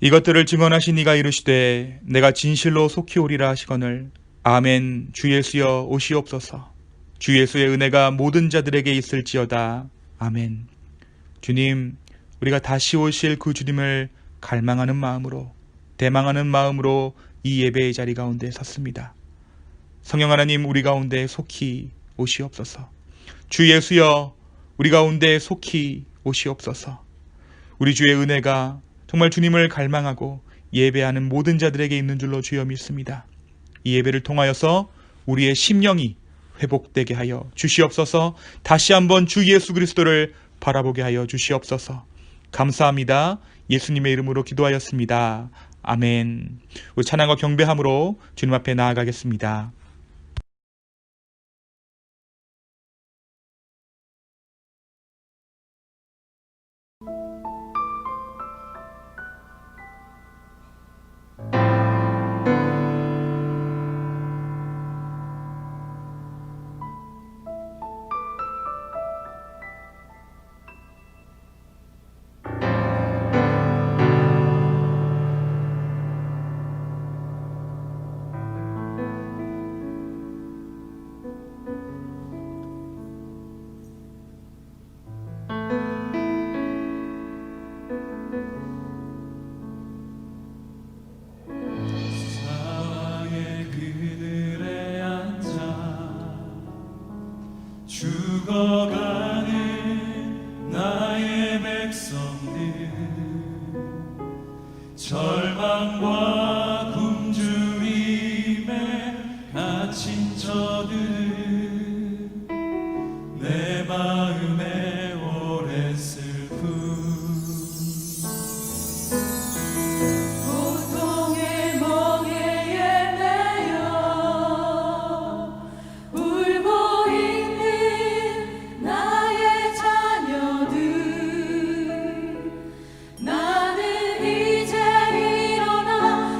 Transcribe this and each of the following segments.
이것들을 증언하신 이가 이르시되 내가 진실로 속히 오리라 하시거늘 아멘. 주 예수여 오시옵소서. 주 예수의 은혜가 모든 자들에게 있을지어다. 아멘. 주님, 우리가 다시 오실 그 주님을 갈망하는 마음으로, 대망하는 마음으로 이 예배의 자리 가운데 섰습니다. 성령 하나님, 우리 가운데 속히 오시옵소서. 주 예수여 우리 가운데 속히 오시옵소서. 우리 주의 은혜가 정말 주님을 갈망하고 예배하는 모든 자들에게 있는 줄로 주여 믿습니다. 이 예배를 통하여서 우리의 심령이 회복되게 하여 주시옵소서. 다시 한번 주 예수 그리스도를 바라보게 하여 주시옵소서. 감사합니다. 예수님의 이름으로 기도하였습니다. 아멘. 우리 찬양과 경배함으로 주님 앞에 나아가겠습니다. 죽어가는 나의 백성들, 절망과 굶주림에 갇힌 저들, 내 마음에 오랜 슬픔, 고통의 멍에에 매여 울고 있는 나의 자녀들, 나는 이제 일어나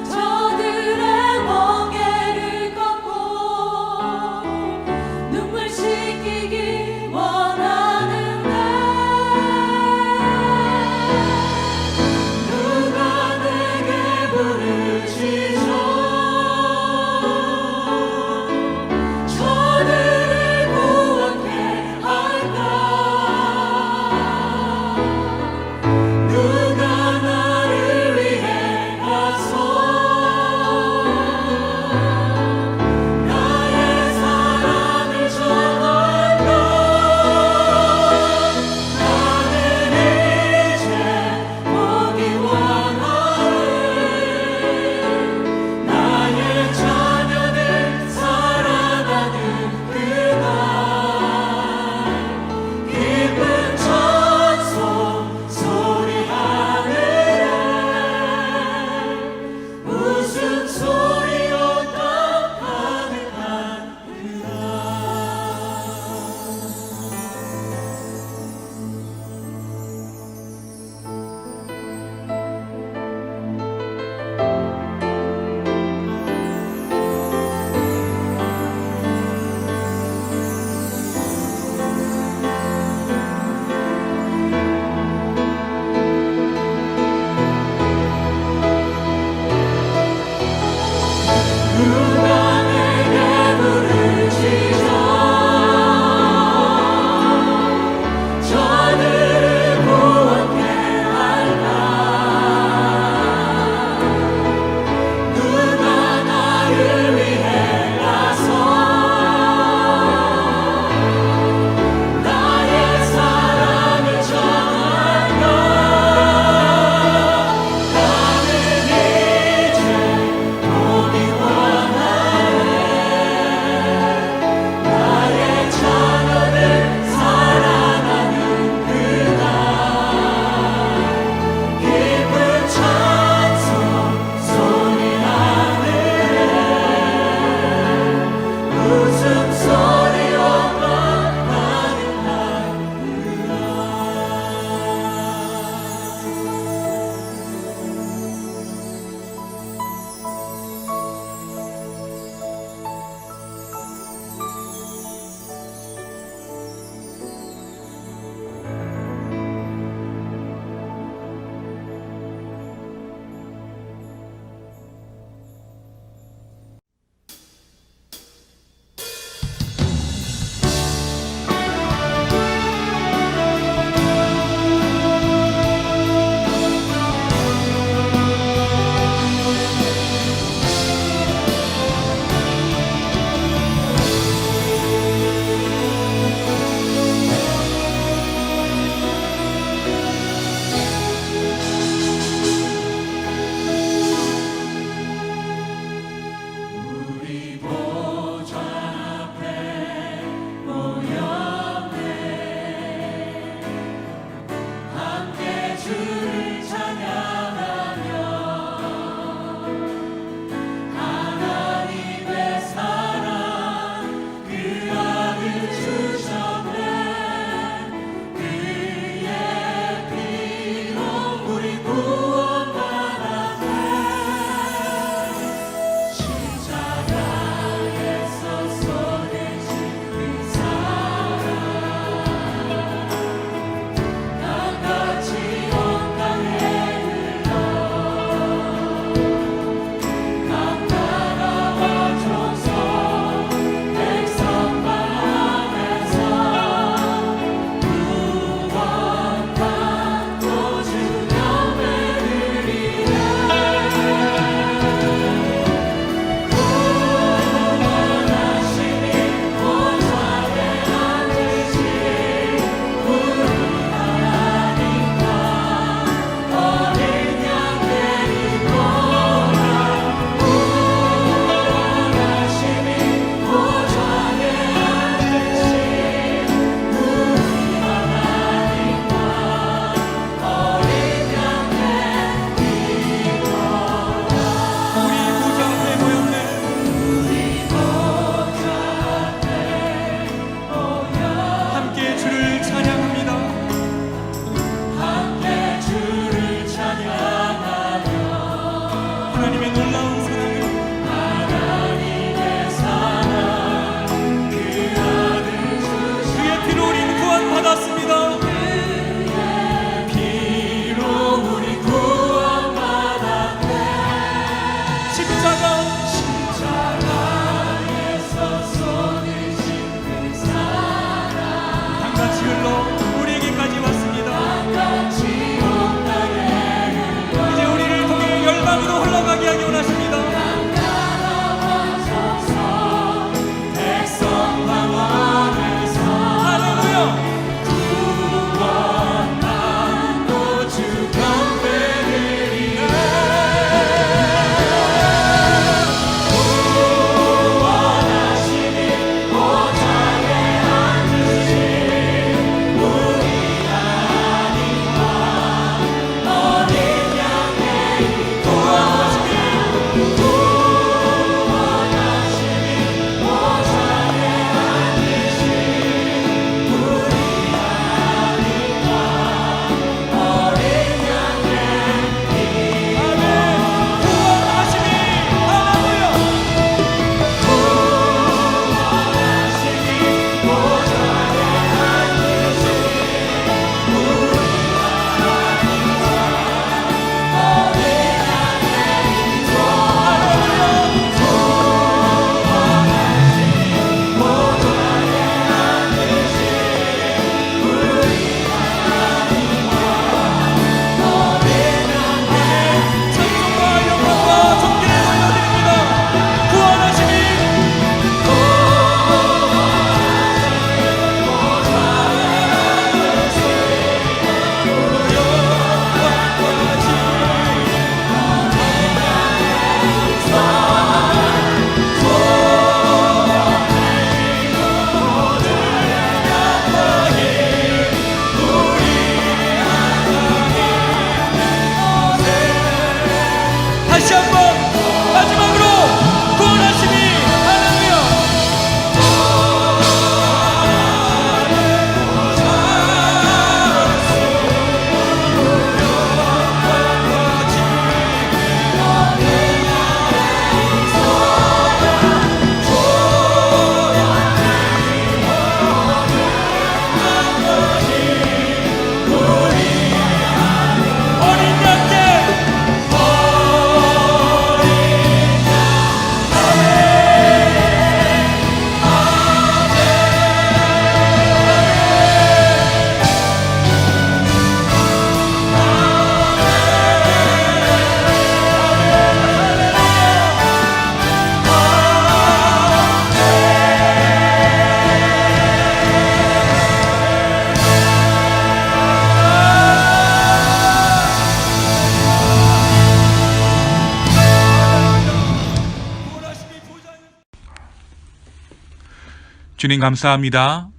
주님 감사합니다.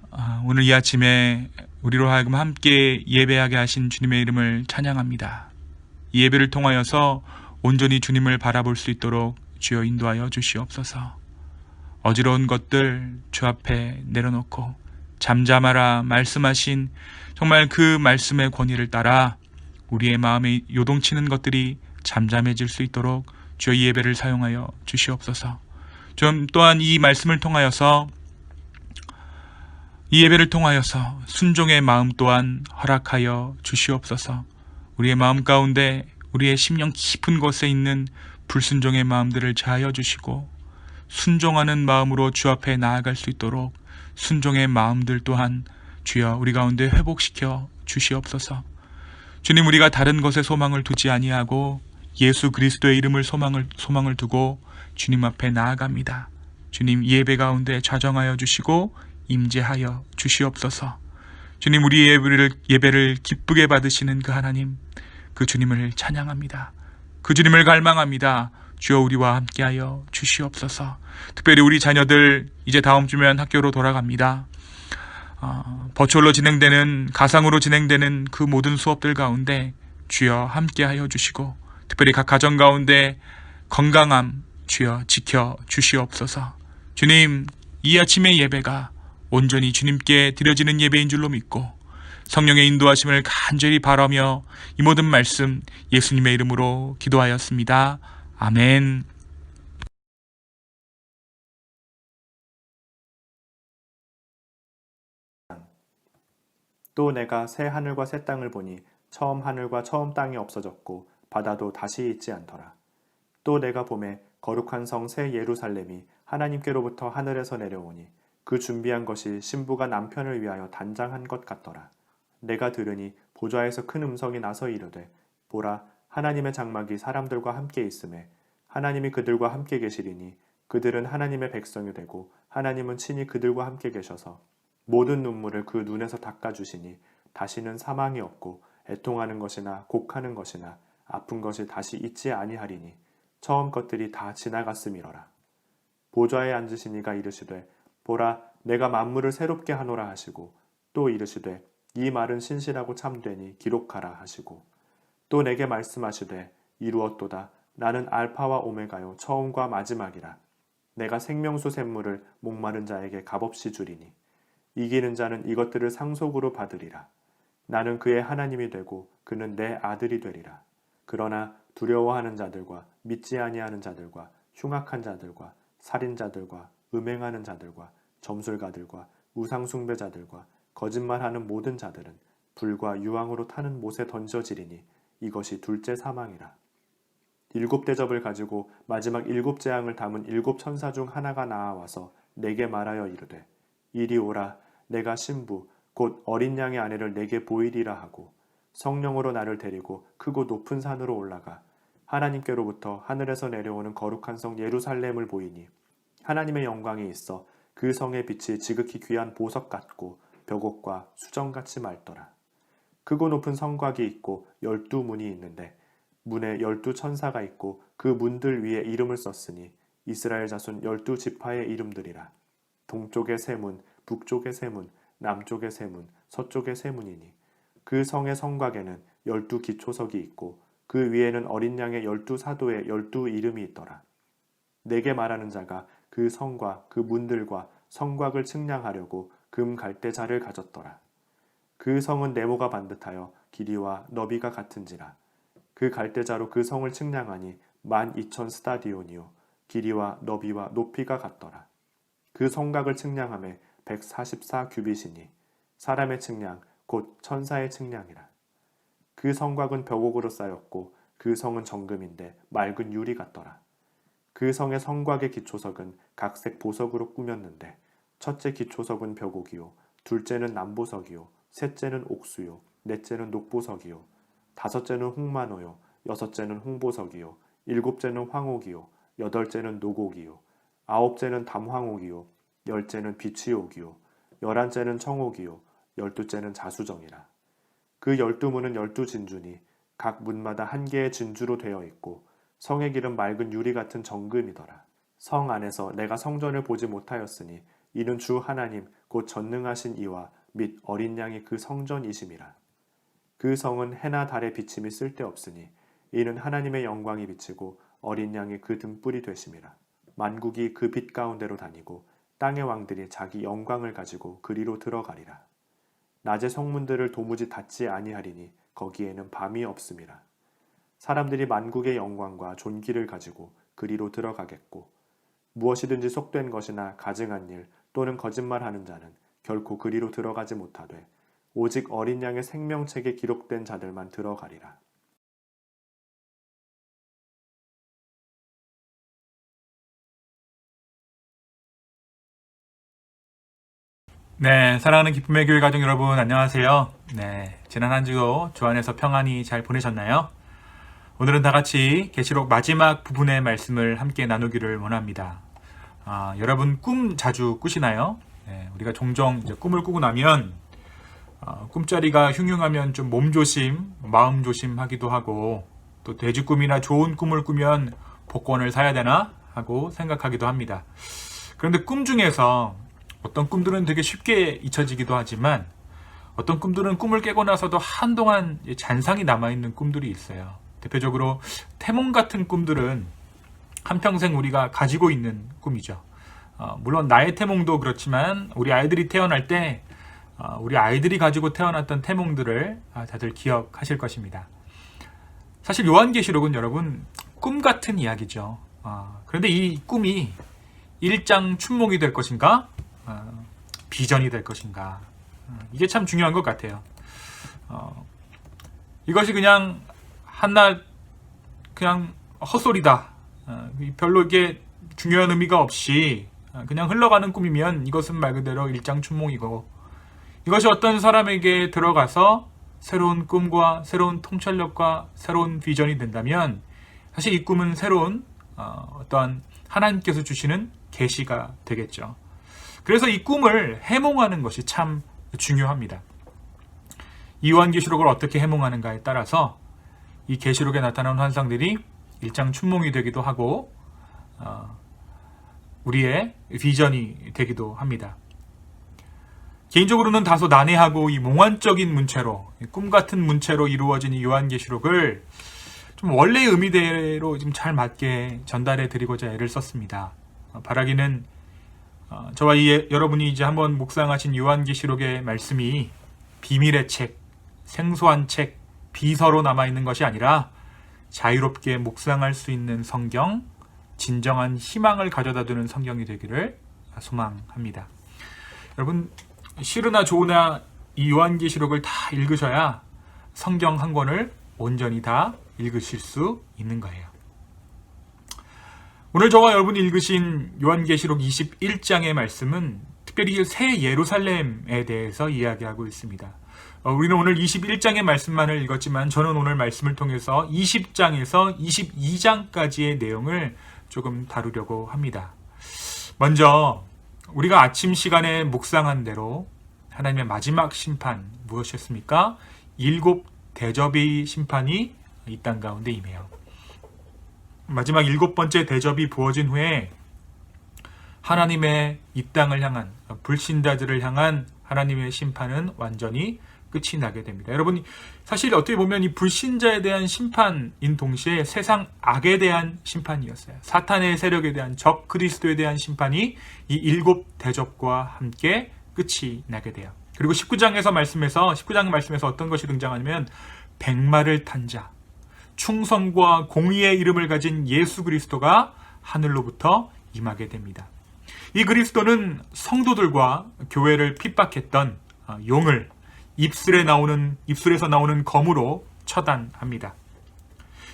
오늘 이 아침에 우리로 하여금 함께 예배하게 하신 주님의 이름을 찬양합니다. 이 예배를 통하여서 온전히 주님을 바라볼 수 있도록 주여 인도하여 주시옵소서. 어지러운 것들 주 앞에 내려놓고 잠잠하라 말씀하신 정말 그 말씀의 권위를 따라 우리의 마음에 요동치는 것들이 잠잠해질 수 있도록 주여 이 예배를 사용하여 주시옵소서. 좀 또한 이 말씀을 통하여서 이 예배를 통하여서 순종의 마음 또한 허락하여 주시옵소서. 우리의 마음 가운데 우리의 심령 깊은 곳에 있는 불순종의 마음들을 자하여 주시고 순종하는 마음으로 주 앞에 나아갈 수 있도록 순종의 마음들 또한 주여 우리 가운데 회복시켜 주시옵소서. 주님, 우리가 다른 것에 소망을 두지 아니하고 예수 그리스도의 이름을 소망을 두고 주님 앞에 나아갑니다. 주님, 예배 가운데 좌정하여 주시고 임재하여 주시옵소서. 주님, 우리 예배를 기쁘게 받으시는 그 하나님, 그 주님을 찬양합니다. 그 주님을 갈망합니다. 주여 우리와 함께하여 주시옵소서. 특별히 우리 자녀들 이제 다음 주면 학교로 돌아갑니다. 버추얼로 진행되는, 가상으로 진행되는 그 모든 수업들 가운데 주여 함께하여 주시고 특별히 각 가정 가운데 건강함 주여 지켜 주시옵소서. 주님, 이 아침의 예배가 온전히 주님께 드려지는 예배인 줄로 믿고 성령의 인도하심을 간절히 바라며 이 모든 말씀 예수님의 이름으로 기도하였습니다. 아멘. 또 내가 새 하늘과 새 땅을 보니 처음 하늘과 처음 땅이 없어졌고 바다도 다시 있지 않더라. 또 내가 보매 거룩한 성 새 예루살렘이 하나님께로부터 하늘에서 내려오니 그 준비한 것이 신부가 남편을 위하여 단장한 것 같더라. 내가 들으니 보좌에서 큰 음성이 나서 이르되 보라, 하나님의 장막이 사람들과 함께 있음에 하나님이 그들과 함께 계시리니 그들은 하나님의 백성이 되고 하나님은 친히 그들과 함께 계셔서 모든 눈물을 그 눈에서 닦아주시니 다시는 사망이 없고 애통하는 것이나 곡하는 것이나 아픈 것이 다시 있지 아니하리니 처음 것들이 다 지나갔음이로라. 보좌에 앉으신 이가 이르시되 보라, 내가 만물을 새롭게 하노라 하시고 또 이르시되 이 말은 신실하고 참되니 기록하라 하시고 또 내게 말씀하시되 이루었도다. 나는 알파와 오메가요 처음과 마지막이라. 내가 생명수 샘물을 목마른 자에게 값없이 주리니 이기는 자는 이것들을 상속으로 받으리라. 나는 그의 하나님이 되고 그는 내 아들이 되리라. 그러나 두려워하는 자들과 믿지 아니하는 자들과 흉악한 자들과 살인자들과 음행하는 자들과 점술가들과 우상숭배자들과 거짓말하는 모든 자들은 불과 유황으로 타는 못에 던져지리니 이것이 둘째 사망이라. 7대접을 가지고 마지막 7재앙을 담은 7천사 중 하나가 나아와서 내게 말하여 이르되 이리 오라. 내가 신부 곧 어린 양의 아내를 내게 보이리라 하고 성령으로 나를 데리고 크고 높은 산으로 올라가 하나님께로부터 하늘에서 내려오는 거룩한 성 예루살렘을 보이니 하나님의 영광이 있어 그 성의 빛이 지극히 귀한 보석 같고 벽옥과 수정같이 맑더라. 크고 높은 성곽이 있고 12문이 있는데 문에 12천사가 있고 그 문들 위에 이름을 썼으니 이스라엘 자손 12지파의 이름들이라. 동쪽의 세 문, 북쪽의 세 문, 남쪽의 세 문, 서쪽의 세 문이니 그 성의 성곽에는 12기초석이 있고 그 위에는 어린 양의 12사도의 12 이름이 있더라. 내게 말하는 자가 그 성과 그 문들과 성곽을 측량하려고 금 갈대자를 가졌더라. 그 성은 네모가 반듯하여 길이와 너비가 같은지라. 그 갈대자로 그 성을 측량하니 12,000 스타디온이요 길이와 너비와 높이가 같더라. 그 성곽을 측량함에 144 규빗이니 사람의 측량 곧 천사의 측량이라. 그 성곽은 벽옥으로 쌓였고 그 성은 정금인데 맑은 유리 같더라. 그 성의 성곽의 기초석은 각색 보석으로 꾸몄는데 첫째 기초석은 벽옥이요 둘째는 남보석이요 셋째는 옥수요 넷째는 녹보석이요 다섯째는 홍만호요 여섯째는 홍보석이요 일곱째는 황옥이요 여덟째는 녹옥이요 아홉째는 담황옥이요 열째는 비취옥이요 열한째는 청옥이요 열두째는 자수정이라. 그 12문은 12진주니 각 문마다 한 개의 진주로 되어 있고 성의 길은 맑은 유리 같은 정금이더라. 성 안에서 내가 성전을 보지 못하였으니 이는 주 하나님 곧 전능하신 이와 및 어린 양이 그 성전이심이라. 그 성은 해나 달의 비침이 쓸데없으니 이는 하나님의 영광이 비치고 어린 양이 그 등불이 되심이라. 만국이 그 빛 가운데로 다니고 땅의 왕들이 자기 영광을 가지고 그리로 들어가리라. 낮의 성문들을 도무지 닫지 아니하리니 거기에는 밤이 없음이라. 사람들이 만국의 영광과 존귀를 가지고 그리로 들어가겠고 무엇이든지 속된 것이나 가증한 일 또는 거짓말하는 자는 결코 그리로 들어가지 못하되 오직 어린 양의 생명책에 기록된 자들만 들어가리라. 네, 사랑하는 기쁨의 교회 가족 여러분 안녕하세요. 네, 지난 한 주도 주 안에서 평안히 잘 보내셨나요? 오늘은 다 같이 계시록 마지막 부분의 말씀을 함께 나누기를 원합니다. 여러분 꿈 자주 꾸시나요? 네, 우리가 종종 이제 꿈을 꾸고 나면 꿈자리가 흉흉하면 좀 몸조심, 마음조심하기도 하고 또 돼지꿈이나 좋은 꿈을 꾸면 복권을 사야 되나 하고 생각하기도 합니다. 그런데 꿈 중에서 어떤 꿈들은 되게 쉽게 잊혀지기도 하지만 어떤 꿈들은 꿈을 깨고 나서도 한동안 잔상이 남아있는 꿈들이 있어요. 대표적으로 태몽 같은 꿈들은 한평생 우리가 가지고 있는 꿈이죠. 물론 나의 태몽도 그렇지만 우리 아이들이 태어날 때 우리 아이들이 가지고 태어났던 태몽들을 다들 기억하실 것입니다. 사실 요한계시록은 여러분 꿈 같은 이야기죠. 그런데 이 꿈이 일장춘몽이 될 것인가? 비전이 될 것인가? 이게 참 중요한 것 같아요. 이것이 그냥 한낱 그냥 헛소리다. 별로 이게 중요한 의미가 없이 그냥 흘러가는 꿈이면 이것은 말 그대로 일장춘몽이고 이것이 어떤 사람에게 들어가서 새로운 꿈과 새로운 통찰력과 새로운 비전이 된다면 사실 이 꿈은 새로운 어떤 하나님께서 주시는 계시가 되겠죠. 그래서 이 꿈을 해몽하는 것이 참 중요합니다. 이 요한계시록을 어떻게 해몽하는가에 따라서 이 계시록에 나타나는 환상들이 일장춘몽이 되기도 하고 우리의 비전이 되기도 합니다. 개인적으로는 다소 난해하고 이 몽환적인 문체로 꿈 같은 문체로 이루어진 이 요한계시록을 좀 원래의 의미대로 좀 잘 맞게 전달해 드리고자 애를 썼습니다. 바라기는 저와 여러분이 이제 한번 묵상하신 요한계시록의 말씀이 비밀의 책, 생소한 책, 비서로 남아있는 것이 아니라 자유롭게 묵상할 수 있는 성경, 진정한 희망을 가져다주는 성경이 되기를 소망합니다. 여러분 싫으나 좋으나 이 요한계시록을 다 읽으셔야 성경 한 권을 온전히 다 읽으실 수 있는 거예요. 오늘 저와 여러분이 읽으신 요한계시록 21장의 말씀은 특별히 새 예루살렘에 대해서 이야기하고 있습니다. 우리는 오늘 21장의 말씀만을 읽었지만 저는 오늘 말씀을 통해서 20장에서 22장까지의 내용을 조금 다루려고 합니다. 먼저 우리가 아침 시간에 묵상한 대로 하나님의 마지막 심판 무엇이었습니까? 7 대접의 심판이 이 땅 가운데 임해요. 마지막 7번째 대접이 부어진 후에 하나님의 이 땅을 향한 불신자들을 향한 하나님의 심판은 완전히 끝이 나게 됩니다. 여러분 사실 어떻게 보면 이 불신자에 대한 심판인 동시에 세상 악에 대한 심판이었어요. 사탄의 세력에 대한 적 그리스도에 대한 심판이 이 7 대접과 함께 끝이 나게 돼요. 그리고 19장의 말씀에서 어떤 것이 등장하냐면 백마를 탄 자, 충성과 공의의 이름을 가진 예수 그리스도가 하늘로부터 임하게 됩니다. 이 그리스도는 성도들과 교회를 핍박했던 용을 입술에서 나오는 검으로 처단합니다.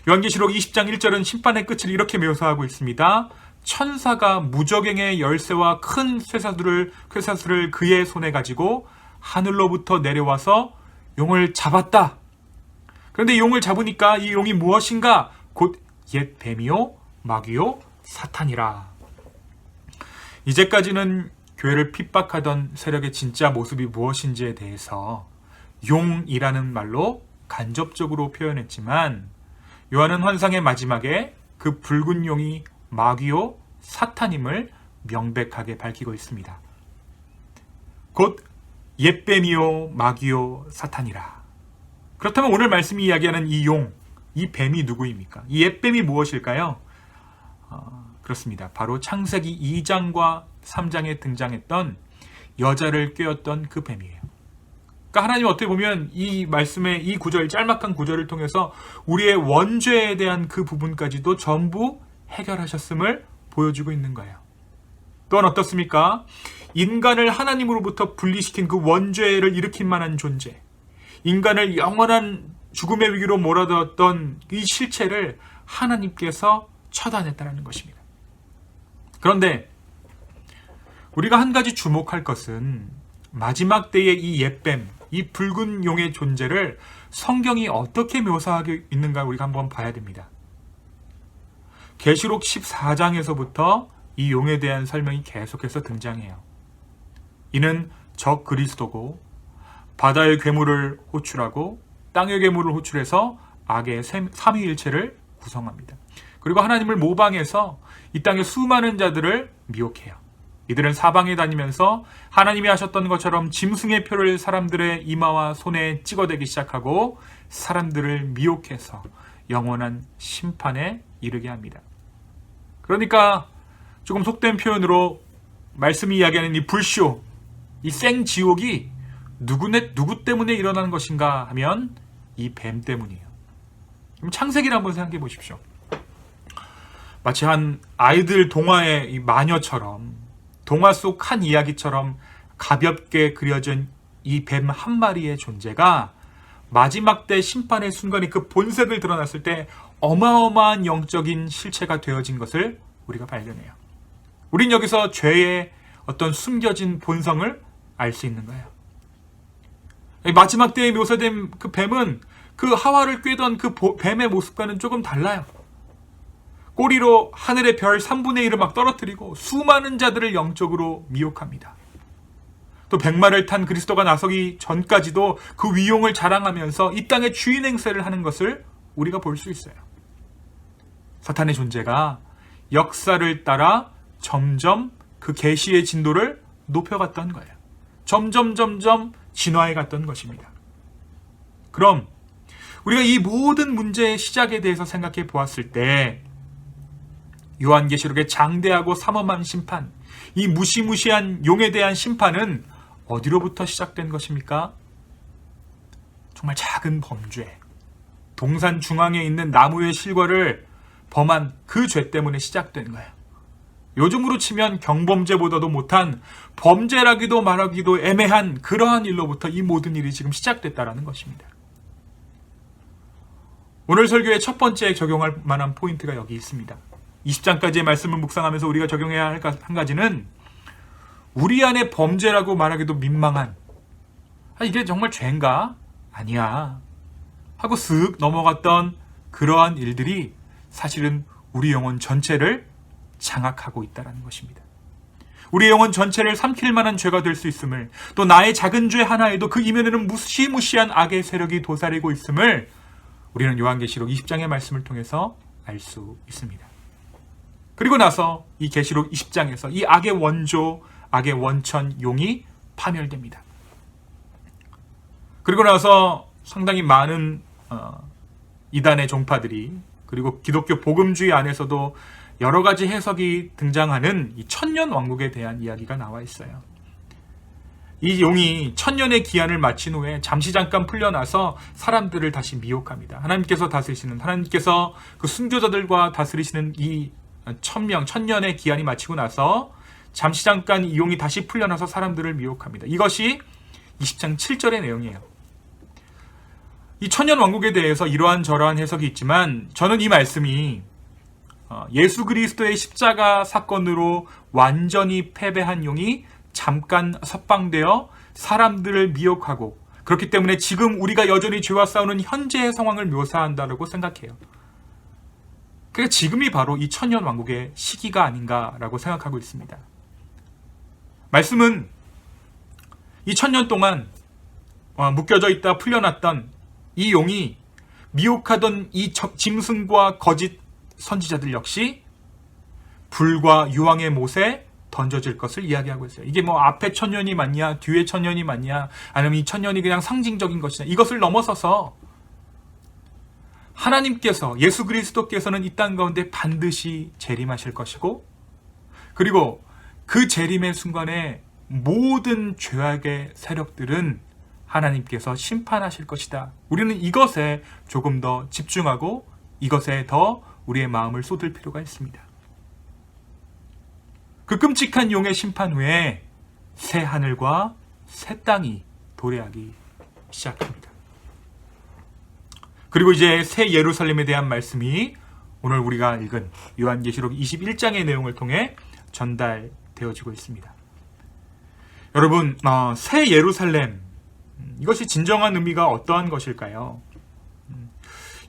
요한계시록 20장 1절은 심판의 끝을 이렇게 묘사하고 있습니다. 천사가 무저갱의 열쇠와 큰 쇠사슬을 그의 손에 가지고 하늘로부터 내려와서 용을 잡았다. 그런데 용을 잡으니까 이 용이 무엇인가? 곧 옛 뱀이요 마귀요 사탄이라. 이제까지는 교회를 핍박하던 세력의 진짜 모습이 무엇인지에 대해서 용이라는 말로 간접적으로 표현했지만 요한은 환상의 마지막에 그 붉은 용이 마귀요 사탄임을 명백하게 밝히고 있습니다. 곧 옛뱀이요 마귀요 사탄이라. 그렇다면 오늘 말씀이 이야기하는 이 용, 이 뱀이 누구입니까? 이 옛뱀이 무엇일까요? 그렇습니다. 바로 창세기 2장과 3장에 등장했던 여자를 꾀었던 그 뱀이에요. 그러니까 하나님 어떻게 보면 이 말씀의 이 구절, 짤막한 구절을 통해서 우리의 원죄에 대한 그 부분까지도 전부 해결하셨음을 보여주고 있는 거예요. 또한 어떻습니까? 인간을 하나님으로부터 분리시킨 그 원죄를 일으킨 만한 존재, 인간을 영원한 죽음의 위기로 몰아넣었던 이 실체를 하나님께서 처단했다는 것입니다. 그런데 우리가 한 가지 주목할 것은 마지막 때의 이 옛뱀, 이 붉은 용의 존재를 성경이 어떻게 묘사하고 있는가 우리가 한번 봐야 됩니다. 계시록 14장에서부터 이 용에 대한 설명이 계속해서 등장해요. 이는 적 그리스도고 바다의 괴물을 호출하고 땅의 괴물을 호출해서 악의 삼위일체를 구성합니다. 그리고 하나님을 모방해서 이 땅의 수많은 자들을 미혹해요. 이들은 사방에 다니면서 하나님이 하셨던 것처럼 짐승의 표를 사람들의 이마와 손에 찍어대기 시작하고 사람들을 미혹해서 영원한 심판에 이르게 합니다. 그러니까 조금 속된 표현으로 말씀이 이야기하는 이 불쇼, 이 생지옥이 누구 때문에 일어나는 것인가 하면 이 뱀 때문이에요. 그럼 창세기를 한번 생각해 보십시오. 마치 한 아이들 동화의 이 마녀처럼, 동화 속 한 이야기처럼 가볍게 그려진 이 뱀 한 마리의 존재가 마지막 때 심판의 순간에 그 본색을 드러났을 때 어마어마한 영적인 실체가 되어진 것을 우리가 발견해요. 우린 여기서 죄의 어떤 숨겨진 본성을 알 수 있는 거예요. 마지막 때에 묘사된 그 뱀은 그 하와를 꿰던 그 뱀의 모습과는 조금 달라요. 꼬리로 하늘의 별 3분의 1을 막 떨어뜨리고 수많은 자들을 영적으로 미혹합니다. 또 백마를 탄 그리스도가 나서기 전까지도 그 위용을 자랑하면서 이 땅의 주인 행세를 하는 것을 우리가 볼 수 있어요. 사탄의 존재가 역사를 따라 점점 그 계시의 진도를 높여갔던 거예요. 점점 진화해 갔던 것입니다. 그럼 우리가 이 모든 문제의 시작에 대해서 생각해 보았을 때 요한계시록의 장대하고 삼엄한 심판, 이 무시무시한 용에 대한 심판은 어디로부터 시작된 것입니까? 정말 작은 범죄, 동산 중앙에 있는 나무의 실과를 범한 그 죄 때문에 시작된 거예요. 요즘으로 치면 경범죄보다도 못한 범죄라기도 말하기도 애매한 그러한 일로부터 이 모든 일이 지금 시작됐다는 것입니다. 오늘 설교의 첫 번째 적용할 만한 포인트가 여기 있습니다. 20장까지의 말씀을 묵상하면서 우리가 적용해야 할 한 가지는 우리 안에 범죄라고 말하기도 민망한, 이게 정말 죄인가? 아니야 하고 쓱 넘어갔던 그러한 일들이 사실은 우리 영혼 전체를 장악하고 있다는 것입니다. 우리 영혼 전체를 삼킬 만한 죄가 될 수 있음을, 또 나의 작은 죄 하나에도 그 이면에는 무시무시한 악의 세력이 도사리고 있음을 우리는 요한계시록 20장의 말씀을 통해서 알 수 있습니다. 그리고 나서 이 계시록 20장에서 이 악의 원조, 악의 원천 용이 파멸됩니다. 그리고 나서 상당히 많은 이단의 종파들이, 그리고 기독교 복음주의 안에서도 여러 가지 해석이 등장하는 이 천년 왕국에 대한 이야기가 나와 있어요. 이 용이 천년의 기한을 마친 후에 잠시 잠깐 풀려나서 사람들을 다시 미혹합니다. 하나님께서 그 순교자들과 다스리시는 이 천년의 기한이 마치고 나서 잠시 잠깐 이 용이 다시 풀려나서 사람들을 미혹합니다. 이것이 20장 7절의 내용이에요. 이 천년 왕국에 대해서 이러한 저러한 해석이 있지만 저는 이 말씀이 예수 그리스도의 십자가 사건으로 완전히 패배한 용이 잠깐 석방되어 사람들을 미혹하고, 그렇기 때문에 지금 우리가 여전히 죄와 싸우는 현재의 상황을 묘사한다고 생각해요. 그러니까 지금이 바로 이 천년 왕국의 시기가 아닌가라고 생각하고 있습니다. 말씀은 이 천년 동안 묶여져 있다 풀려났던 이 용이 미혹하던 이 짐승과 거짓 선지자들 역시 불과 유황의 못에 던져질 것을 이야기하고 있어요. 이게 뭐 앞에 1000년이 맞냐, 뒤에 1000년이 맞냐, 아니면 이 1000년이 그냥 상징적인 것이냐, 이것을 넘어서서 하나님께서, 예수 그리스도께서는 이 땅 가운데 반드시 재림하실 것이고, 그리고 그 재림의 순간에 모든 죄악의 세력들은 하나님께서 심판하실 것이다. 우리는 이것에 조금 더 집중하고 이것에 더 우리의 마음을 쏟을 필요가 있습니다. 그 끔찍한 용의 심판 후에 새 하늘과 새 땅이 도래하기 시작합니다. 그리고 이제 새 예루살렘에 대한 말씀이 오늘 우리가 읽은 요한계시록 21장의 내용을 통해 전달되어지고 있습니다. 여러분, 새 예루살렘, 이것이 진정한 의미가 어떠한 것일까요?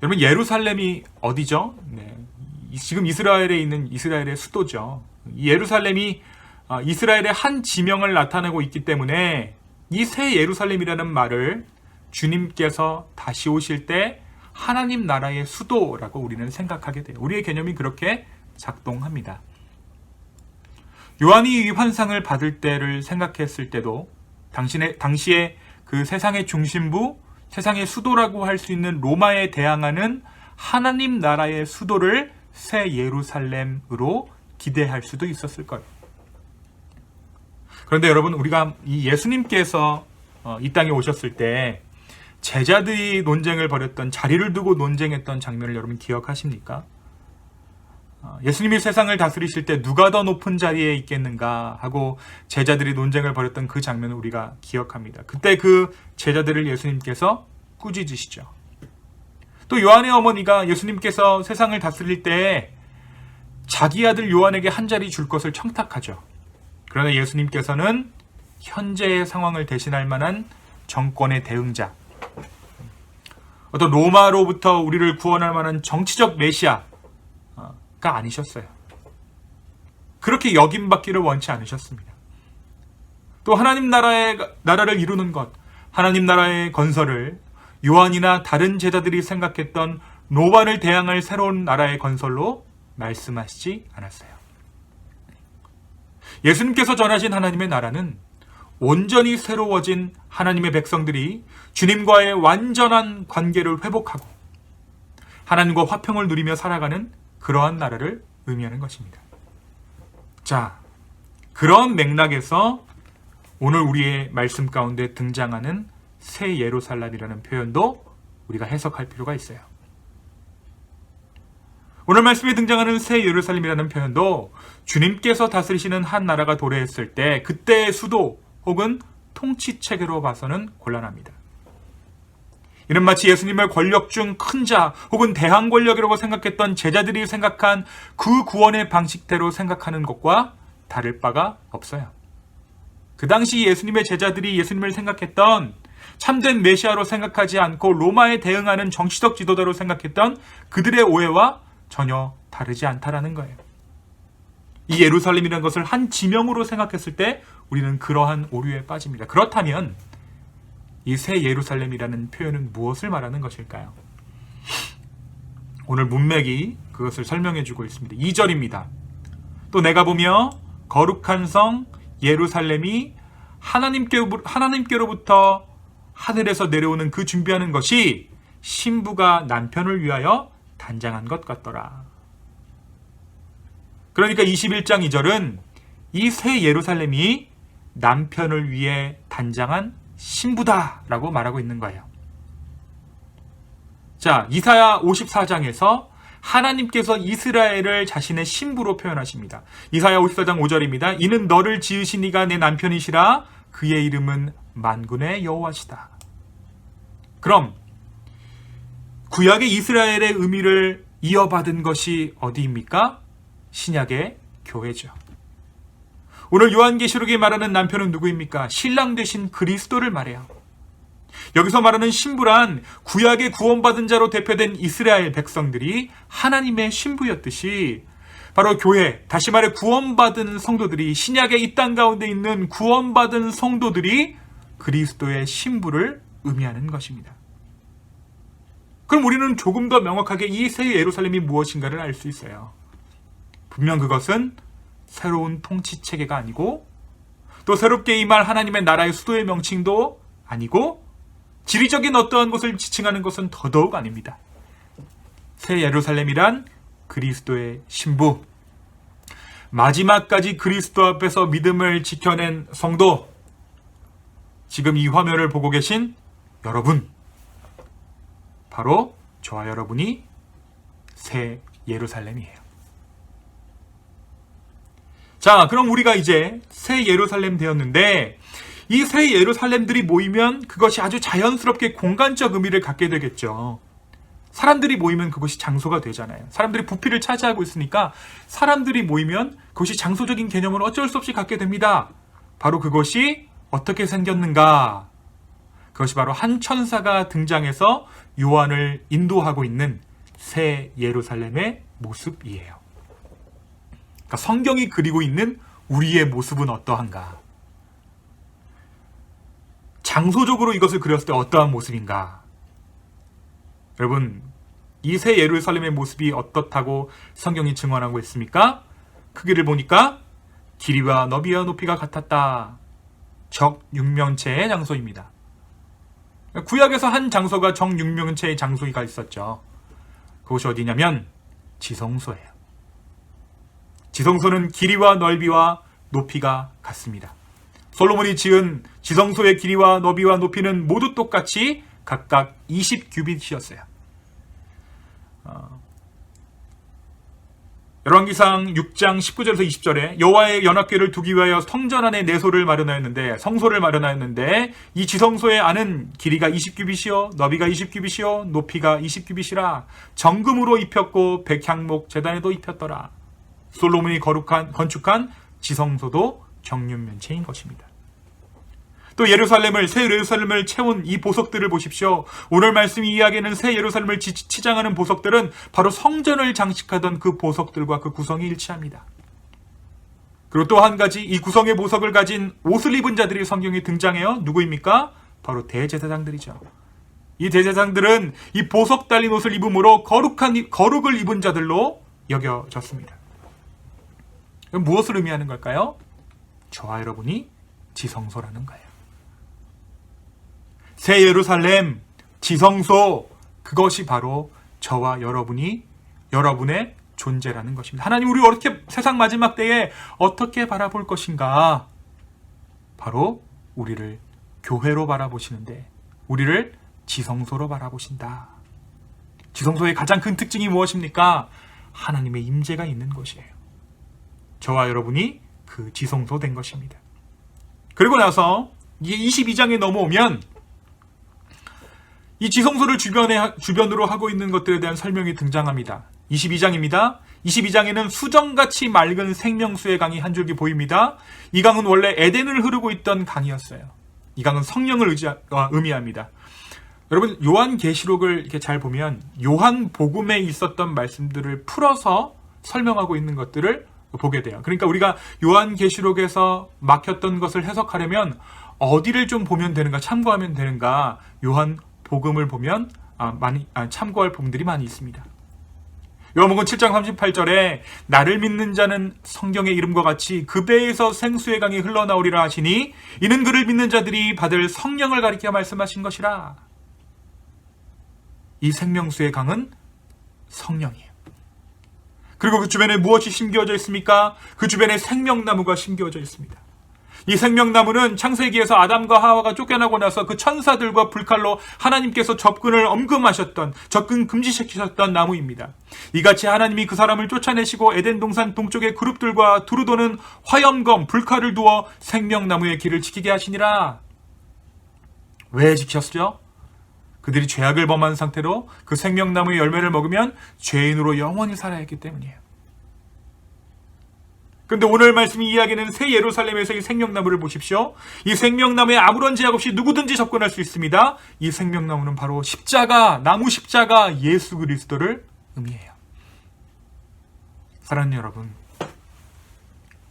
여러분, 예루살렘이 어디죠? 네, 지금 이스라엘에 있는 이스라엘의 수도죠. 이 예루살렘이 이스라엘의 한 지명을 나타내고 있기 때문에 이 새 예루살렘이라는 말을 주님께서 다시 오실 때 하나님 나라의 수도라고 우리는 생각하게 돼요. 우리의 개념이 그렇게 작동합니다. 요한이 이 환상을 받을 때를 생각했을 때도 당시에 그 세상의 중심부, 세상의 수도라고 할 수 있는 로마에 대항하는 하나님 나라의 수도를 새 예루살렘으로 기대할 수도 있었을 거예요. 그런데 여러분, 우리가 이 예수님께서 이 땅에 오셨을 때 제자들이 논쟁을 벌였던, 자리를 두고 논쟁했던 장면을 여러분 기억하십니까? 예수님이 세상을 다스리실 때 누가 더 높은 자리에 있겠는가 하고 제자들이 논쟁을 벌였던 그 장면을 우리가 기억합니다. 그때 그 제자들을 예수님께서 꾸짖으시죠. 또 요한의 어머니가 예수님께서 세상을 다스릴 때 자기 아들 요한에게 한 자리 줄 것을 청탁하죠. 그러나 예수님께서는 현재의 상황을 대신할 만한 정권의 대응자, 어떤 로마로부터 우리를 구원할 만한 정치적 메시아가 아니셨어요. 그렇게 여김받기를 원치 않으셨습니다. 또 하나님 나라를 이루는 것, 하나님 나라의 건설을 요한이나 다른 제자들이 생각했던 로마를 대항할 새로운 나라의 건설로 말씀하시지 않았어요. 예수님께서 전하신 하나님의 나라는 온전히 새로워진 하나님의 백성들이 주님과의 완전한 관계를 회복하고 하나님과 화평을 누리며 살아가는 그러한 나라를 의미하는 것입니다. 자, 그런 맥락에서 오늘 우리의 말씀 가운데 등장하는 새 예루살렘이라는 표현도 우리가 해석할 필요가 있어요. 오늘 말씀에 등장하는 새 예루살렘이라는 표현도 주님께서 다스리시는 한 나라가 도래했을 때 그때의 수도 혹은 통치체계로 봐서는 곤란합니다. 이는 마치 예수님을 권력 중 큰 자 혹은 대항 권력이라고 생각했던 제자들이 생각한 그 구원의 방식대로 생각하는 것과 다를 바가 없어요. 그 당시 예수님의 제자들이 예수님을 생각했던 참된 메시아로 생각하지 않고 로마에 대응하는 정치적 지도자로 생각했던 그들의 오해와 전혀 다르지 않다라는 거예요. 이 예루살렘이라는 것을 한 지명으로 생각했을 때 우리는 그러한 오류에 빠집니다. 그렇다면 이 새 예루살렘이라는 표현은 무엇을 말하는 것일까요? 오늘 문맥이 그것을 설명해 주고 있습니다. 2절입니다. 또 내가 보며 거룩한 성 예루살렘이 하나님께로부터 하늘에서 내려오는 그 준비하는 것이 신부가 남편을 위하여 단장한 것 같더라. 그러니까 21장 2절은 이 새 예루살렘이 남편을 위해 단장한 신부다라고 말하고 있는 거예요. 자, 이사야 54장에서 하나님께서 이스라엘을 자신의 신부로 표현하십니다. 이사야 54장 5절입니다. 이는 너를 지으신 이가 내 남편이시라. 그의 이름은 만군의 여호와시다. 그럼 구약의 이스라엘의 의미를 이어받은 것이 어디입니까? 신약의 교회죠. 오늘 요한계시록이 말하는 남편은 누구입니까? 신랑 되신 그리스도를 말해요. 여기서 말하는 신부란 구약의 구원받은 자로 대표된 이스라엘 백성들이 하나님의 신부였듯이 바로 교회, 다시 말해 구원받은 성도들이, 신약의 이 땅 가운데 있는 구원받은 성도들이 그리스도의 신부를 의미하는 것입니다. 그럼 우리는 조금 더 명확하게 이 새 예루살렘이 무엇인가를 알 수 있어요. 분명 그것은 새로운 통치 체계가 아니고 또 새롭게 임할 하나님의 나라의 수도의 명칭도 아니고 지리적인 어떠한 것을 지칭하는 것은 더더욱 아닙니다. 새 예루살렘이란 그리스도의 신부, 마지막까지 그리스도 앞에서 믿음을 지켜낸 성도, 지금 이 화면을 보고 계신 여러분, 바로 저와 여러분이 새 예루살렘이에요. 자, 그럼 우리가 이제 새 예루살렘 되었는데 이 새 예루살렘들이 모이면 그것이 아주 자연스럽게 공간적 의미를 갖게 되겠죠. 사람들이 모이면 그것이 장소가 되잖아요. 사람들이 부피를 차지하고 있으니까 사람들이 모이면 그것이 장소적인 개념을 어쩔 수 없이 갖게 됩니다. 바로 그것이 어떻게 생겼는가? 그것이 바로 한 천사가 등장해서 요한을 인도하고 있는 새 예루살렘의 모습이에요. 그러니까 성경이 그리고 있는 우리의 모습은 어떠한가? 장소적으로 이것을 그렸을 때 어떠한 모습인가? 여러분, 이 새 예루살렘의 모습이 어떻다고 성경이 증언하고 있습니까? 크기를 보니까 길이와 너비와 높이가 같았다. 적육면체의 장소입니다. 구약에서 한 장소가 적육면체의 장소가 있었죠. 그것이 어디냐면 지성소예요. 지성소는 길이와 넓이와 높이가 같습니다. 솔로몬이 지은 지성소의 길이와 너비와 높이는 모두 똑같이 각각 20규빗이었어요. 열왕기상 6장 19절에서 20절에 여호와의 연합궤를 두기 위하여 성전 안에 내소를 마련하였는데, 성소를 마련하였는데 이 지성소의 안은 길이가 20규빗이요 너비가 20규빗이요 높이가 20규빗이라 정금으로 입혔고 백향목 제단에도 입혔더라. 솔로몬이 건축한 지성소도 정육면체인 것입니다. 또 예루살렘을, 새 예루살렘을 채운 이 보석들을 보십시오. 오늘 말씀이 이야기하는 새 예루살렘을 치장하는 보석들은 바로 성전을 장식하던 그 보석들과 그 구성이 일치합니다. 그리고 또 한 가지, 이 구성의 보석을 가진 옷을 입은 자들이 성경에 등장해요. 누구입니까? 바로 대제사장들이죠. 이 대제사장들은 이 보석 달린 옷을 입음으로 거룩을 입은 자들로 여겨졌습니다. 그럼 무엇을 의미하는 걸까요? 저와 여러분이 지성소라는 거예요. 새 예루살렘, 지성소, 그것이 바로 저와 여러분이, 여러분의 존재라는 것입니다. 하나님 우리 어떻게 세상 마지막 때에 어떻게 바라볼 것인가? 바로 우리를 교회로 바라보시는데 우리를 지성소로 바라보신다. 지성소의 가장 큰 특징이 무엇입니까? 하나님의 임재가 있는 것이에요. 저와 여러분이 그 지성소 된 것입니다. 그리고 나서 이게 22장에 넘어오면 이 지성소를 주변으로 하고 있는 것들에 대한 설명이 등장합니다. 22장입니다. 22장에는 수정같이 맑은 생명수의 강이 한 줄기 보입니다. 이 강은 원래 에덴을 흐르고 있던 강이었어요. 이 강은 성령을 의미합니다. 여러분, 요한계시록을 이렇게 잘 보면 요한복음에 있었던 말씀들을 풀어서 설명하고 있는 것들을 보게 돼요. 그러니까 우리가 요한계시록에서 막혔던 것을 해석하려면 어디를 좀 보면 되는가, 참고하면 되는가? 요한복음을 보면 참고할 부분들이 많이 있습니다. 요한복음 7장 38절에 나를 믿는 자는 성경의 이름과 같이 그 배에서 생수의 강이 흘러나오리라 하시니 이는 그를 믿는 자들이 받을 성령을 가리켜 말씀하신 것이라. 이 생명수의 강은 성령이에요. 그리고 그 주변에 무엇이 심겨져 있습니까? 그 주변에 생명나무가 심겨져 있습니다. 이 생명나무는 창세기에서 아담과 하와가 쫓겨나고 나서 그 천사들과 불칼로 하나님께서 접근 금지시키셨던 나무입니다. 이같이 하나님이 그 사람을 쫓아내시고 에덴 동산 동쪽의 그룹들과 두루 도는 화염검, 불칼을 두어 생명나무의 길을 지키게 하시니라. 왜 지켰죠? 그들이 죄악을 범한 상태로 그 생명나무의 열매를 먹으면 죄인으로 영원히 살아야 했기 때문이에요. 그런데 오늘 말씀이 이야기하는 새 예루살렘에서 이 생명나무를 보십시오. 이 생명나무에 아무런 제약 없이 누구든지 접근할 수 있습니다. 이 생명나무는 바로 십자가, 나무 십자가 예수 그리스도를 의미해요. 사랑하는 여러분,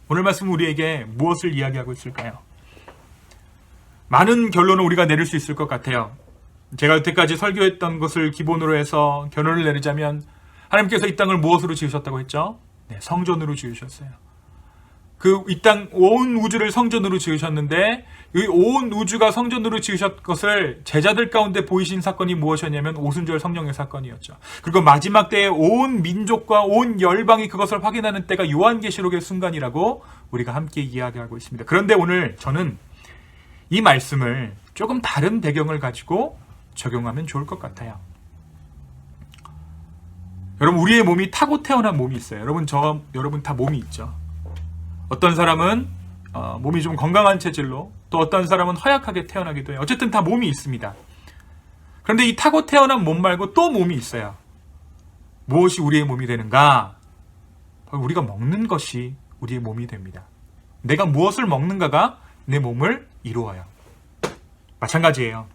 오늘 말씀은 우리에게 무엇을 이야기하고 있을까요? 많은 결론을 우리가 내릴 수 있을 것 같아요. 제가 여태까지 설교했던 것을 기본으로 해서 결론을 내리자면 하나님께서 이 땅을 무엇으로 지으셨다고 했죠? 네, 성전으로 지으셨어요. 이 땅 온 우주를 성전으로 지으셨는데 이 온 우주가 성전으로 지으셨 것을 제자들 가운데 보이신 사건이 무엇이었냐면 오순절 성령의 사건이었죠. 그리고 마지막 때에 온 민족과 온 열방이 그것을 확인하는 때가 요한계시록의 순간이라고 우리가 함께 이야기하고 있습니다. 그런데 오늘 저는 이 말씀을 조금 다른 배경을 가지고 적용하면 좋을 것 같아요. 여러분, 우리의 몸이 타고 태어난 몸이 있어요. 여러분 다 몸이 있죠. 어떤 사람은 몸이 좀 건강한 체질로, 또 어떤 사람은 허약하게 태어나기도 해요. 어쨌든 다 몸이 있습니다. 그런데 이 타고 태어난 몸 말고 또 몸이 있어요. 무엇이 우리의 몸이 되는가? 바로 우리가 먹는 것이 우리의 몸이 됩니다. 내가 무엇을 먹는가가 내 몸을 이루어요. 마찬가지예요.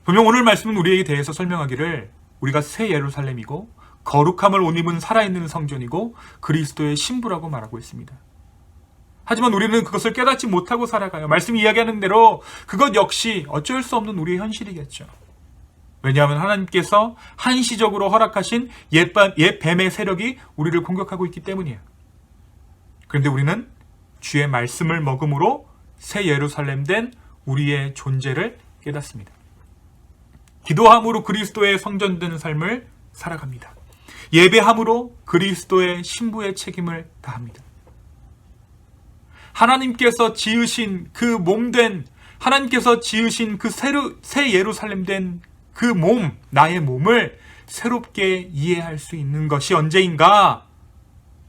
분명 오늘 말씀은 우리에게 대해서 설명하기를 우리가 새 예루살렘이고 거룩함을 옷 입은 살아있는 성전이고 그리스도의 신부라고 말하고 있습니다. 하지만 우리는 그것을 깨닫지 못하고 살아가요. 말씀이 이야기하는 대로 그것 역시 어쩔 수 없는 우리의 현실이겠죠. 왜냐하면 하나님께서 한시적으로 허락하신 옛 뱀의 세력이 우리를 공격하고 있기 때문이에요. 그런데 우리는 주의 말씀을 먹음으로 새 예루살렘 된 우리의 존재를 깨닫습니다. 기도함으로 그리스도의 성전된 삶을 살아갑니다. 예배함으로 그리스도의 신부의 책임을 다합니다. 하나님께서 지으신 그 몸된, 하나님께서 지으신 그 새 예루살렘 된 그 몸, 나의 몸을 새롭게 이해할 수 있는 것이 언제인가?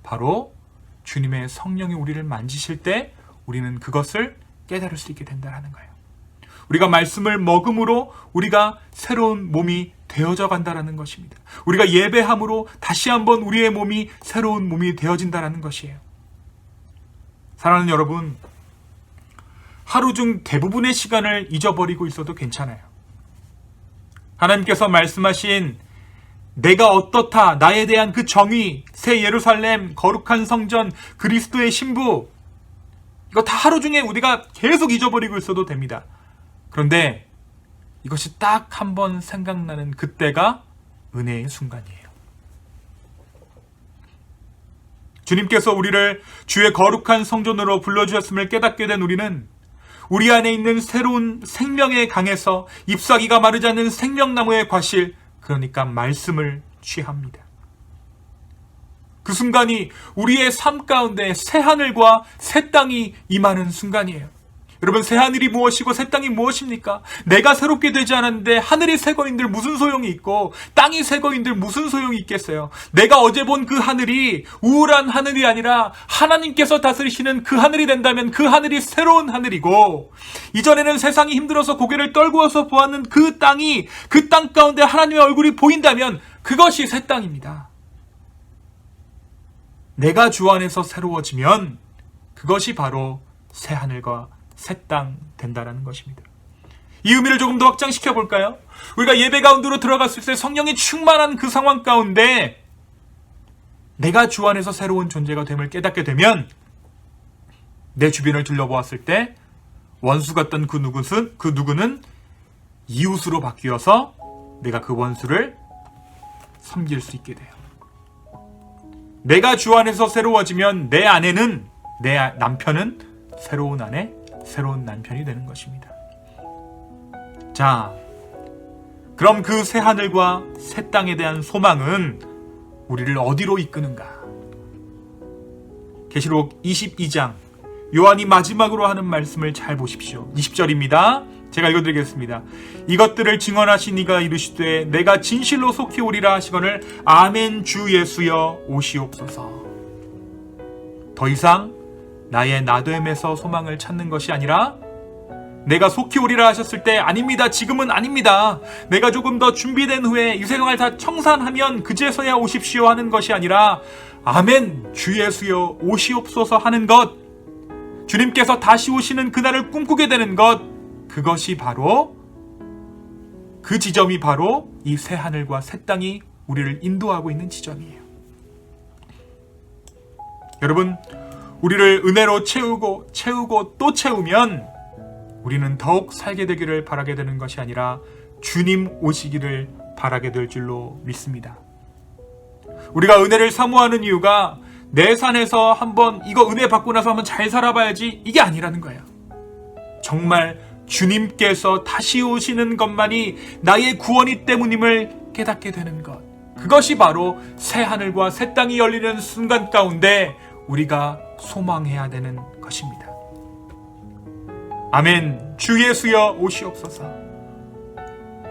바로 주님의 성령이 우리를 만지실 때 우리는 그것을 깨달을 수 있게 된다는 거예요. 우리가 말씀을 먹음으로 우리가 새로운 몸이 되어져 간다는 것입니다. 우리가 예배함으로 다시 한번 우리의 몸이 새로운 몸이 되어진다는 것이에요. 사랑하는 여러분, 하루 중 대부분의 시간을 잊어버리고 있어도 괜찮아요. 하나님께서 말씀하신 내가 어떻다, 나에 대한 그 정의, 새 예루살렘, 거룩한 성전, 그리스도의 신부, 이거 다 하루 중에 우리가 계속 잊어버리고 있어도 됩니다. 그런데 이것이 딱 한 번 생각나는 그때가 은혜의 순간이에요. 주님께서 우리를 주의 거룩한 성전으로 불러주셨음을 깨닫게 된 우리는 우리 안에 있는 새로운 생명의 강에서 잎사귀가 마르지 않는 생명나무의 과실, 그러니까 말씀을 취합니다. 그 순간이 우리의 삶 가운데 새 하늘과 새 땅이 임하는 순간이에요. 여러분, 새 하늘이 무엇이고 새 땅이 무엇입니까? 내가 새롭게 되지 않았는데 하늘이 새 거인들 무슨 소용이 있고 땅이 새 거인들 무슨 소용이 있겠어요? 내가 어제 본 그 하늘이 우울한 하늘이 아니라 하나님께서 다스리시는 그 하늘이 된다면 그 하늘이 새로운 하늘이고, 이전에는 세상이 힘들어서 고개를 떨구어서 보았는 그 땅이, 그 땅 가운데 하나님의 얼굴이 보인다면 그것이 새 땅입니다. 내가 주 안에서 새로워지면 그것이 바로 새 하늘과 새 땅 된다는 것입니다. 이 의미를 조금 더 확장시켜 볼까요? 우리가 예배 가운데로 들어갔을 때 성령이 충만한 그 상황 가운데 내가 주 안에서 새로운 존재가 됨을 깨닫게 되면 내 주변을 둘러보았을 때 원수 같던 그 누구는 이웃으로 바뀌어서 내가 그 원수를 섬길 수 있게 돼요. 내가 주 안에서 새로워지면 내 아내는, 내 남편은 새로운 아내, 새로운 남편이 되는 것입니다. 자, 그럼 그 새 하늘과 새 땅에 대한 소망은 우리를 어디로 이끄는가? 계시록 22장 요한이 마지막으로 하는 말씀을 잘 보십시오. 20절입니다. 제가 읽어드리겠습니다. 이것들을 증언하신 이가 이르시되 내가 진실로 속히 오리라 하시거늘 아멘 주 예수여 오시옵소서. 더 이상 나의 나됨에서 소망을 찾는 것이 아니라 내가 속히 오리라 하셨을 때 아닙니다, 지금은 아닙니다, 내가 조금 더 준비된 후에 이 생활 다 청산하면 그제서야 오십시오 하는 것이 아니라 아멘 주 예수여 오시옵소서 하는 것, 주님께서 다시 오시는 그날을 꿈꾸게 되는 것, 그것이 바로, 그 지점이 바로 이 새 하늘과 새 땅이 우리를 인도하고 있는 지점이에요. 여러분, 우리를 은혜로 채우고 또 채우면 우리는 더욱 살게 되기를 바라게 되는 것이 아니라 주님 오시기를 바라게 될 줄로 믿습니다. 우리가 은혜를 사모하는 이유가 내 산에서 한번 이거 은혜 받고 나서 한번 잘 살아봐야지, 이게 아니라는 거예요. 정말 주님께서 다시 오시는 것만이 나의 구원이 때문임을 깨닫게 되는 것, 그것이 바로 새 하늘과 새 땅이 열리는 순간 가운데 우리가 소망해야 되는 것입니다. 아멘. 주 예수여 오시옵소서.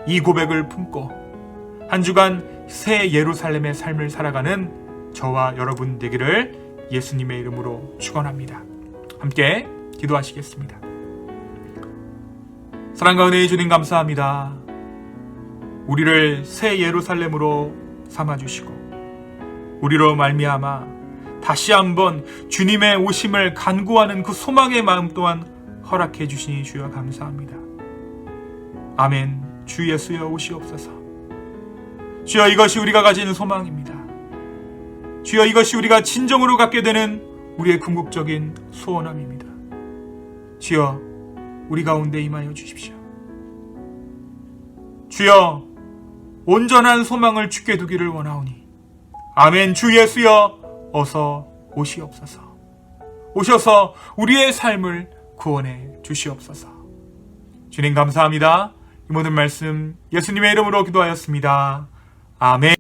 이 고백을 품고 한 주간 새 예루살렘의 삶을 살아가는 저와 여러분 되기를 예수님의 이름으로 축원합니다. 함께 기도하시겠습니다. 사랑과 은혜의 주님 감사합니다. 우리를 새 예루살렘으로 삼아주시고 우리로 말미암아 다시 한번 주님의 오심을 간구하는 그 소망의 마음 또한 허락해 주시니 주여 감사합니다. 아멘. 주 예수여 오시옵소서. 주여, 이것이 우리가 가진 소망입니다. 주여, 이것이 우리가 진정으로 갖게 되는 우리의 궁극적인 소원함입니다. 주여, 우리 가운데 임하여 주십시오. 주여, 온전한 소망을 주께 두기를 원하오니 아멘. 주 예수여 어서 오시옵소서. 오셔서 우리의 삶을 구원해 주시옵소서. 주님 감사합니다. 이 모든 말씀 예수님의 이름으로 기도하였습니다. 아멘.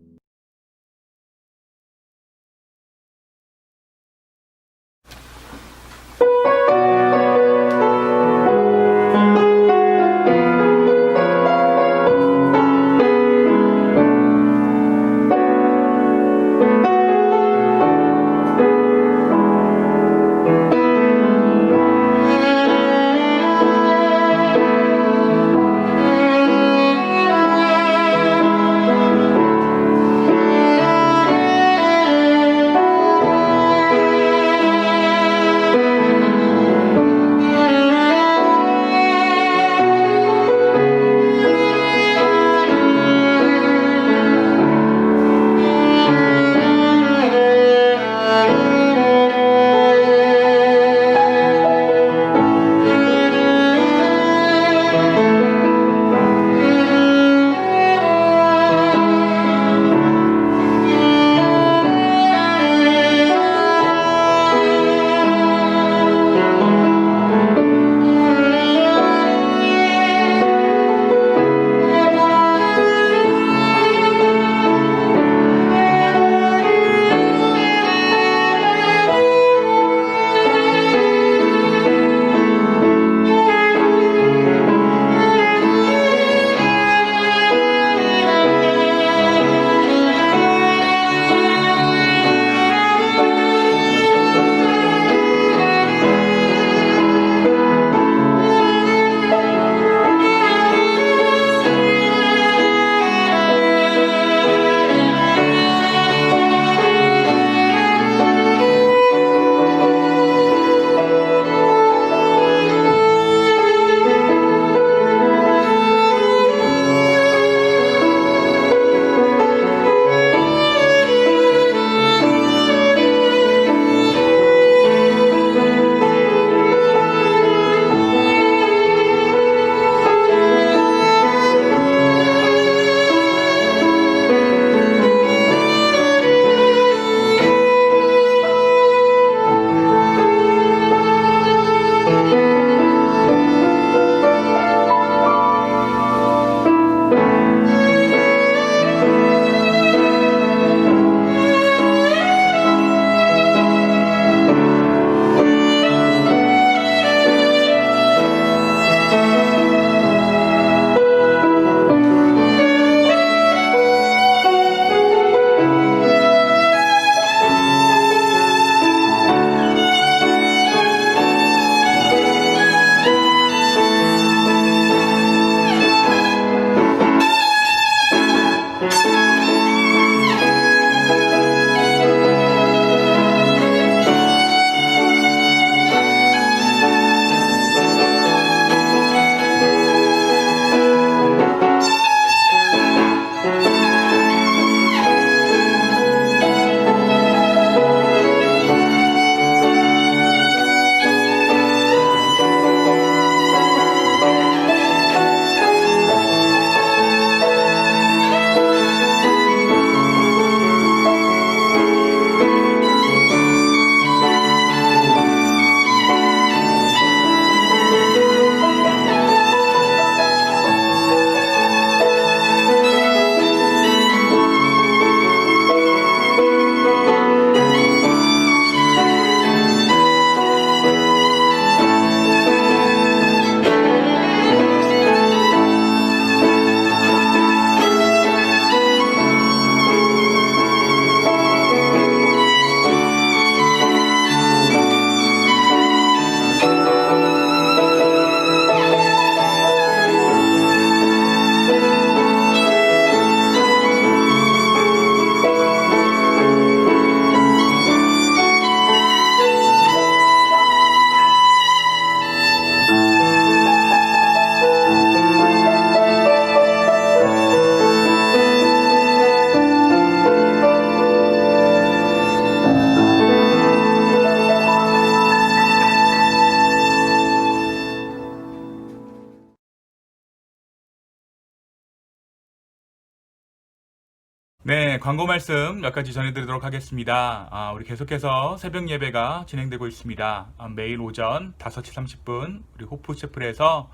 네, 광고 말씀 몇 가지 전해드리도록 하겠습니다. 우리 계속해서 새벽 예배가 진행되고 있습니다. 매일 오전 5시 30분 우리 호프채플에서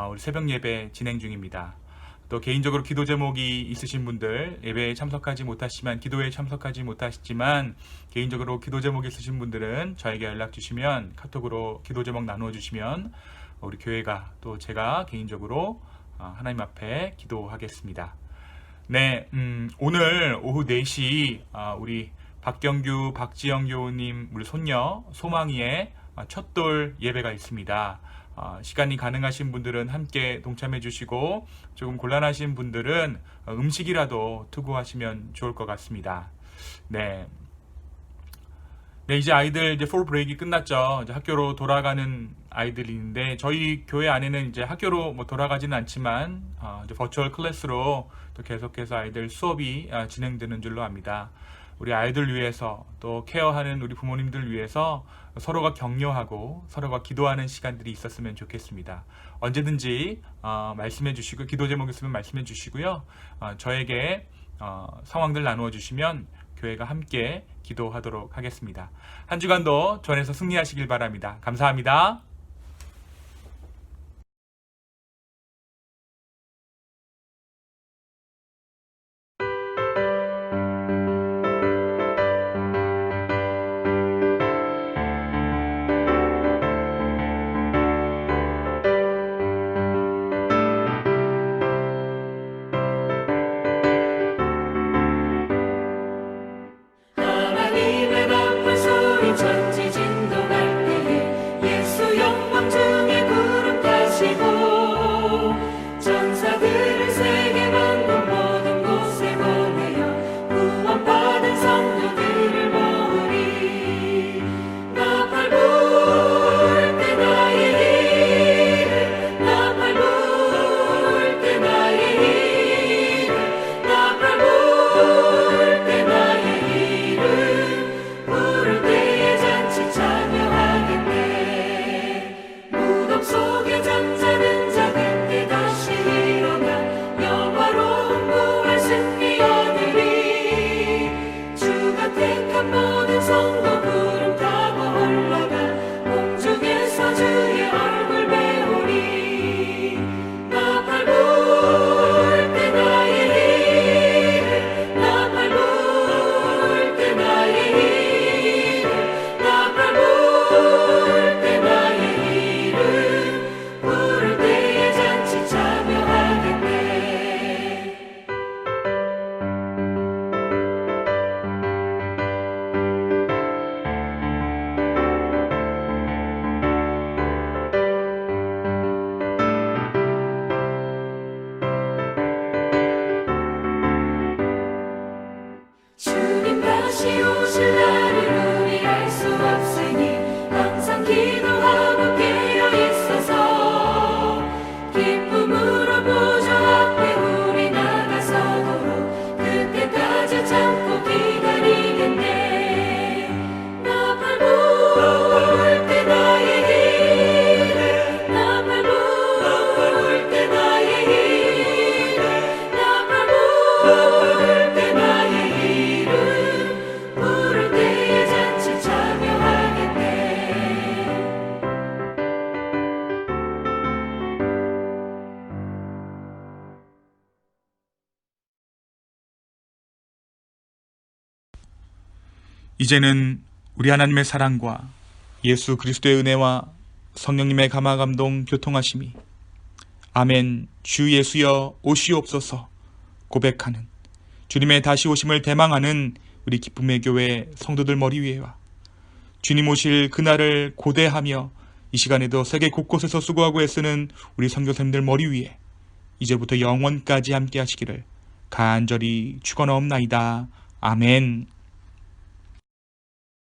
우리 새벽 예배 진행 중입니다. 또 개인적으로 기도 제목이 있으신 분들, 예배에 참석하지 못하시지만 기도에 참석하지 못하시지만 개인적으로 기도 제목이 있으신 분들은 저에게 연락 주시면 카톡으로 기도 제목 나누어 주시면 우리 교회가 또 제가 개인적으로 하나님 앞에 기도하겠습니다. 네, 오늘 오후 4시 우리 박경규, 박지영 교우님 우리 손녀 소망이의 첫돌 예배가 있습니다. 시간이 가능하신 분들은 함께 동참해 주시고 조금 곤란하신 분들은 음식이라도 투구하시면 좋을 것 같습니다. 네. 네, 이제 아이들 이제 폴 브레이크 끝났죠. 이제 학교로 돌아가는 아이들이 있는데 저희 교회 안에는 이제 학교로 뭐 돌아가지는 않지만 이제 버추얼 클래스로 또 계속해서 아이들 수업이 진행되는 줄로 압니다. 우리 아이들 위해서 또 케어하는 우리 부모님들 위해서 서로가 격려하고 서로가 기도하는 시간들이 있었으면 좋겠습니다. 언제든지 말씀해 주시고 기도 제목 있으면 말씀해 주시고요. 저에게 상황들 나누어 주시면 교회가 함께 기도하도록 하겠습니다. 한 주간도 전에서 승리하시길 바랍니다. 감사합니다. 하나님의 나팔 소리 천지 진동할 때에 예수 영광 중에 구름 타시고 전사들을 세계 만국 모든 곳에 보내어 구원받은 성도들을 모으리. 나팔 불 때 나의 이름, 나팔 불 때 나의 이름, 나팔 불 때 나의 이름 부를 때에 잔치 참여하겠네. 무덤 속에 잠자는 자 그때 다시 일어나 영화로운 부활 승리 얻으리. 주가 택한 모든 성도 구름 타고 올라가 공중에서 주의 얼굴 배우리. 나팔 불 때 나의 이름, 나팔 불 때 나의 이름, 나팔 불 때 나의 이름 부를 때에 잔치 참여하겠네. 주님 다시 오실 날을 우리 알 수 없으니 항상 기도하고 깨어 있어서 기쁨으로 보좌 앞에 우리 나가서도록 그때까지 참고 기다리겠네. 나팔 불 때 나의 이름, 나팔 불 때 나의 이름, 나팔 불 때 나의 이름 부를 때에 잔치 참여하겠네. 이제는 우리 하나님의 사랑과 예수 그리스도의 은혜와 성령님의 감화 감동 교통하심이 아멘 주 예수여 오시옵소서 고백하는 주님의 다시 오심을 대망하는 우리 기쁨의 교회 성도들 머리 위에와 주님 오실 그날을 고대하며 이 시간에도 세계 곳곳에서 수고하고 애쓰는 우리 선교사님들 머리 위에 이제부터 영원까지 함께 하시기를 간절히 축원하옵나이다. 아멘.